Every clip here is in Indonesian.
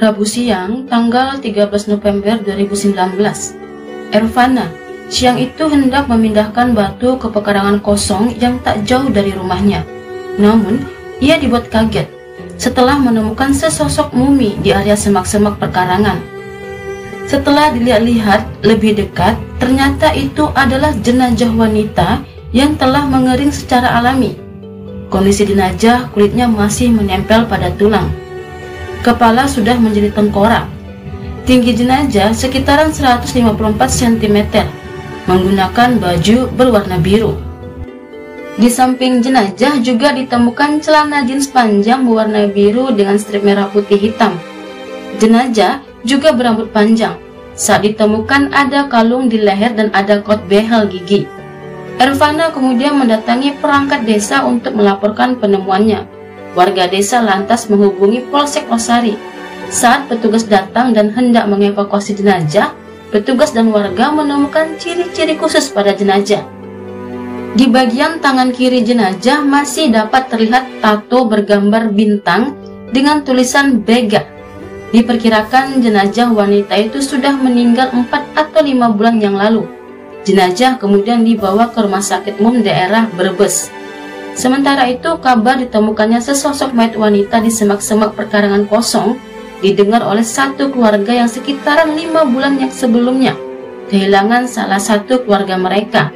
Rabu siang, tanggal 13 November 2019, Ervana siang itu hendak memindahkan batu ke pekarangan kosong yang tak jauh dari rumahnya. Namun, ia dibuat kaget setelah menemukan sesosok mumi di area semak-semak perkarangan. Setelah dilihat-lihat lebih dekat, ternyata itu adalah jenazah wanita yang telah mengering secara alami. Kondisi jenazah kulitnya masih menempel pada tulang. Kepala sudah menjadi tengkorak. Tinggi jenazah sekitaran 154 cm, menggunakan baju berwarna biru. Di samping jenazah juga ditemukan celana jeans panjang berwarna biru dengan strip merah putih hitam. Jenazah juga berambut panjang. Saat ditemukan ada kalung di leher dan ada kot behel gigi. Ervana kemudian mendatangi perangkat desa untuk melaporkan penemuannya. Warga desa lantas menghubungi Polsek Losari. Saat petugas datang dan hendak mengevakuasi jenazah, petugas dan warga menemukan ciri-ciri khusus pada jenazah. Di bagian tangan kiri jenazah masih dapat terlihat tato bergambar bintang dengan tulisan Bega. Diperkirakan jenazah wanita itu sudah meninggal 4 atau 5 bulan yang lalu. Jenazah kemudian dibawa ke rumah sakit umum daerah Brebes. Sementara itu, kabar ditemukannya sesosok mayat wanita di semak-semak perkarangan kosong didengar oleh satu keluarga yang sekitaran 5 bulan yang sebelumnya kehilangan salah satu keluarga mereka.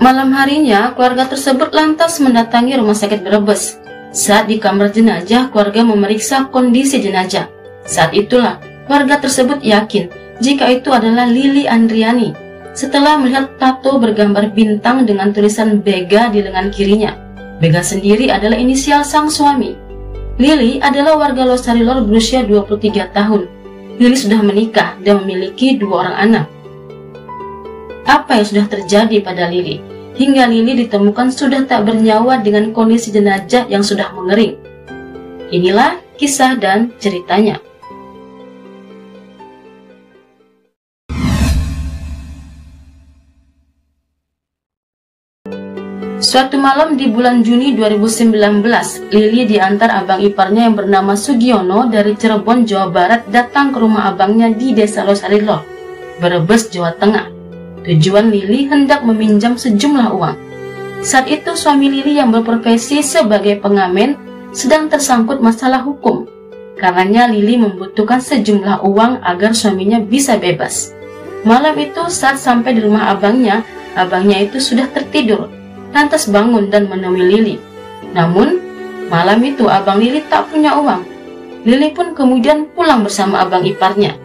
Malam harinya, keluarga tersebut lantas mendatangi rumah sakit Brebes. Saat di kamar jenazah, keluarga memeriksa kondisi jenazah. Saat itulah, keluarga tersebut yakin jika itu adalah Lili Andriani. Setelah melihat tato bergambar bintang dengan tulisan Bega di lengan kirinya. Bega sendiri adalah inisial sang suami. Lili adalah warga Losari Lor berusia 23 tahun. Lili sudah menikah dan memiliki 2 orang anak. Apa yang sudah terjadi pada Lili? Hingga Lili ditemukan sudah tak bernyawa dengan kondisi jenazah yang sudah mengering. Inilah kisah dan ceritanya. Suatu malam di bulan Juni 2019, Lili diantar abang iparnya yang bernama Sugiono dari Cirebon, Jawa Barat datang ke rumah abangnya di Desa Losari Lor, Brebes, Jawa Tengah. Tujuan Lili hendak meminjam sejumlah uang. Saat itu suami Lili yang berprofesi sebagai pengamen sedang tersangkut masalah hukum. Karenanya Lili membutuhkan sejumlah uang agar suaminya bisa bebas. Malam itu saat sampai di rumah abangnya itu sudah tertidur. Lantas bangun dan menemui Lili. Namun, malam itu abang Lili tak punya uang. Lili pun kemudian pulang bersama abang iparnya.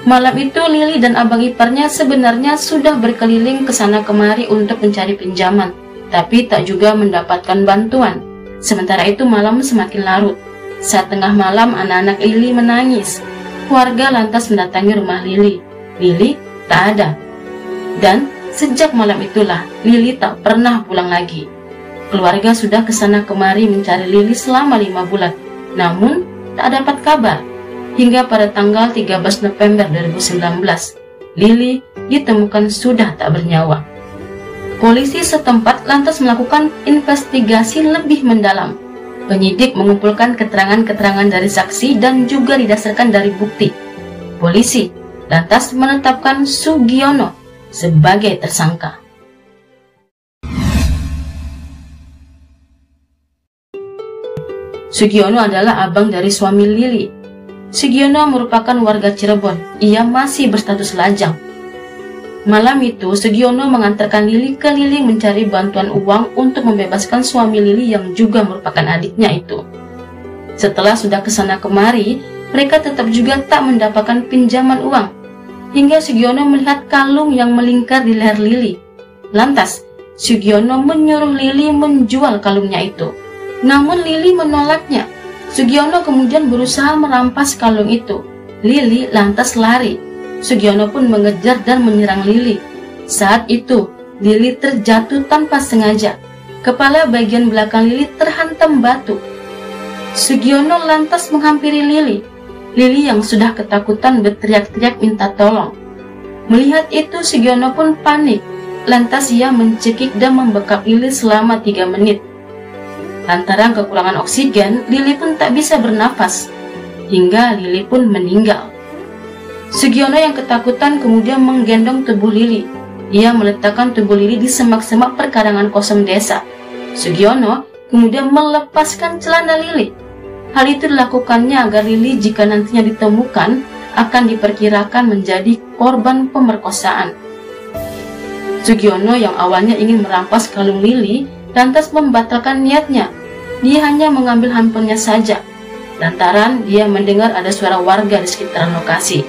Malam itu Lili dan abang iparnya sebenarnya sudah berkeliling ke sana kemari untuk mencari pinjaman, tapi tak juga mendapatkan bantuan. Sementara itu malam semakin larut. Saat tengah malam anak-anak Lili menangis. Warga lantas mendatangi rumah Lili. Lili tak ada. Dan sejak malam itulah, Lili tak pernah pulang lagi. Keluarga sudah kesana kemari mencari Lili selama 5 bulan, namun tak dapat kabar. Hingga pada tanggal 13 November 2019, Lili ditemukan sudah tak bernyawa. Polisi setempat lantas melakukan investigasi lebih mendalam. Penyidik mengumpulkan keterangan-keterangan dari saksi dan juga didasarkan dari bukti. Polisi lantas menetapkan Sugiono sebagai tersangka. Sugiono adalah abang dari suami Lili. Sugiono merupakan warga Cirebon. Ia masih berstatus lajang. Malam itu, Sugiono mengantarkan Lili keliling mencari bantuan uang untuk membebaskan suami Lili yang juga merupakan adiknya itu. Setelah sudah kesana kemari, mereka tetap juga tak mendapatkan pinjaman uang. Hingga Sugiono melihat kalung yang melingkar di leher Lili. Lantas, Sugiono menyuruh Lili menjual kalungnya itu. Namun Lili menolaknya. Sugiono kemudian berusaha merampas kalung itu. Lili lantas lari. Sugiono pun mengejar dan menyerang Lili. Saat itu, Lili terjatuh tanpa sengaja. Kepala bagian belakang Lili terhantam batu. Sugiono lantas menghampiri Lili. Lili yang sudah ketakutan berteriak-teriak minta tolong. Melihat itu, Sugiono pun panik. Lantas ia mencekik dan membekap Lili selama 3 menit. Lantaran kekurangan oksigen, Lili pun tak bisa bernafas. hingga Lili pun meninggal. Sugiono yang ketakutan kemudian menggendong tubuh Lili. Ia meletakkan tubuh Lili di semak-semak perkarangan kosong desa. Sugiono kemudian melepaskan celana Lili. Hal itu dilakukannya agar Lili jika nantinya ditemukan akan diperkirakan menjadi korban pemerkosaan. Sugiono yang awalnya ingin merampas kalung Lili lantas membatalkan niatnya. Dia hanya mengambil handphonenya saja, lantaran dia mendengar ada suara warga di sekitaran lokasi.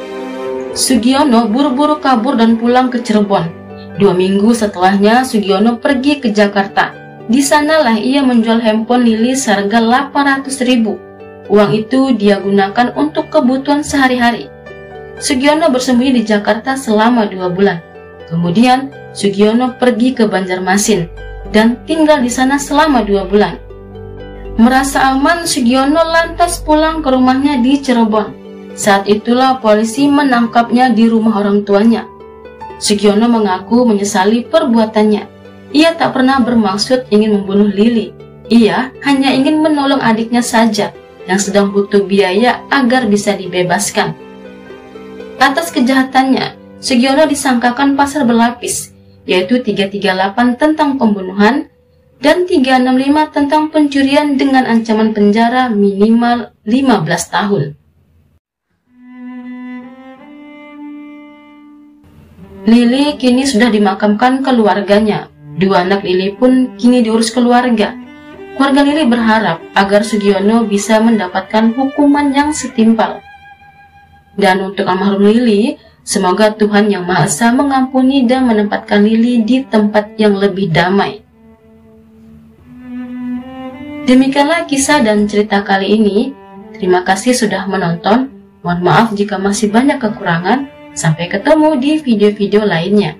Sugiono buru-buru kabur dan pulang ke Cirebon. 2 minggu setelahnya Sugiono pergi ke Jakarta. Di sanalah ia menjual handphone Lili seharga 800.000. Uang itu dia gunakan untuk kebutuhan sehari-hari. Sugiono bersembunyi di Jakarta selama 2 bulan. Kemudian Sugiono pergi ke Banjarmasin dan tinggal di sana selama 2 bulan. Merasa aman, Sugiono lantas pulang ke rumahnya di Cirebon. Saat itulah polisi menangkapnya di rumah orang tuanya. Sugiono mengaku menyesali perbuatannya. Ia tak pernah bermaksud ingin membunuh Lili. Ia hanya ingin menolong adiknya saja yang sedang butuh biaya agar bisa dibebaskan. Atas kejahatannya, Sugiono disangkakan pasal berlapis, yaitu 338 tentang pembunuhan dan 365 tentang pencurian dengan ancaman penjara minimal 15 tahun. Lili kini sudah dimakamkan keluarganya. 2 anak Lili pun kini diurus keluarga. Keluarga Lili berharap agar Sugiono bisa mendapatkan hukuman yang setimpal. Dan untuk almarhum Lili, semoga Tuhan Yang Maha Esa mengampuni dan menempatkan Lili di tempat yang lebih damai. Demikianlah kisah dan cerita kali ini. Terima kasih sudah menonton. Mohon maaf jika masih banyak kekurangan. Sampai ketemu di video-video lainnya.